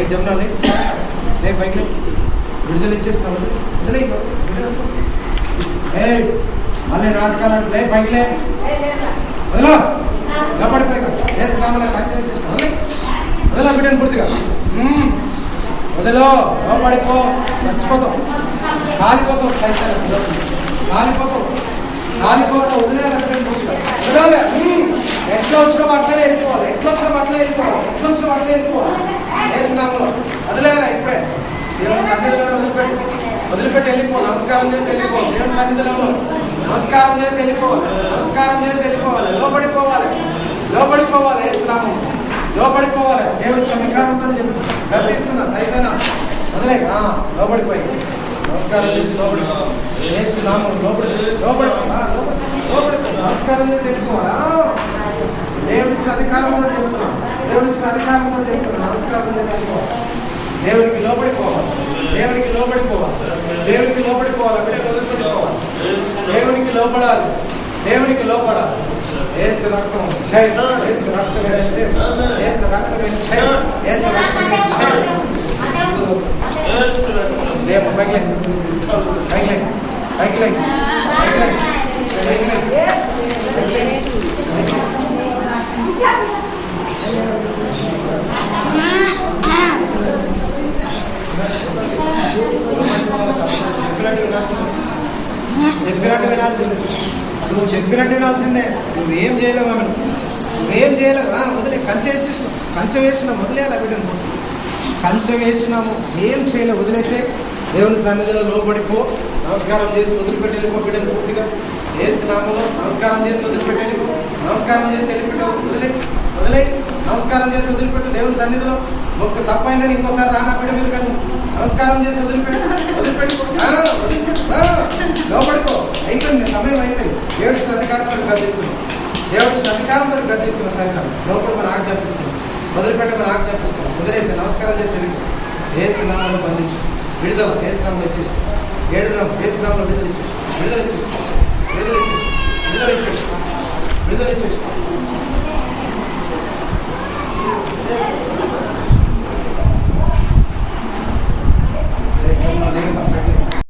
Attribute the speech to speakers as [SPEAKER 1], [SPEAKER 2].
[SPEAKER 1] జమున లే పైకి విడుదల ఇచ్చేసిన వదిలే మళ్ళీ నాటకాలు లే పైకి లే వదిలో పడిపోయిగా వేసినామలా కంచె వేసేసిన వదిలా బిడ్డను పూర్తిగా వదిలో పడిపో చచ్చిపోతావు కాలిపోతావు కాలిపోతావు వదిలేయాలి బిడ్డను పూర్తిగా వదిలాలి ఎట్లా వచ్చిన వాటిలో వెళ్ళిపోవాలి వేసినామలో వదిలేయాలి ఇప్పుడే దేవుని సన్నిధిలో వదిలిపెట్టి వెళ్ళిపో నమస్కారం చేసి వెళ్ళిపో దేవుని సన్నిధిలో నమస్కారం చేసి వెళ్ళిపోవాలి లోపడిపోవాలి వేసినాము లోపడిపోవాలి దేవుని చమకారంతో గర్భిస్తున్నా సైతనా వదిలే లోపడిపోయి నమస్కారం చేసి వేస్తున్నాము లోపడిపో నమస్కారం చేసి వెళ్ళిపోవాలా దేవునికి అధికారంతో చెప్తున్నాం నమస్కారం చేసి వెళ్ళిపోవాలి దేవునికి లోబడిపోవాలి బిడ్డ వదిలిపెట్టుకోవాలి దేవునికి లోపడాలి ఏసు రక్తం ఏసు రక్తమే చెప్పినట్టు వినాల్సిందే నువ్వేం చేయలేవు వదిలే కంచె వేసినాం వదిలేయాలి బిడ్డను కంచె వేసినాము ఏం చేయలేవు వదిలేసే దేవుని సన్నిధిలో లోపడిపో నమస్కారం చేసి వదిలిపెట్టి వెళ్ళిపో బిడ్డను పూర్తిగా వేసినాములో నమస్కారం చేసి వదిలిపెట్టి వెళ్ళిపో వదిలే నమస్కారం చేసి వదిలిపెట్టు దేవుని సన్నిధిలో ఒక్క తప్పైందని ఇంకోసారి రానా బిడ్డ మీద కానీ నమస్కారం చేసి వదిలిపెట్టు లోపడిపో అయిపోయింది సమయం అయిపోయింది దేవుడికి అధికారంతో గర్దిస్తున్నాం సైతం లోపల మన ఆజ్ఞాపిస్తున్నాం వదిలిపెట్టమని ఆజ్ఞాపిస్తున్నాం వదిలేసి నమస్కారం చేసి వెళ్ళిపో ఏసునామలో బంధించు విడుదల ఏసునామలో ఇచ్చేసి ఏసునామలో విడుదల ఇచ్చేసి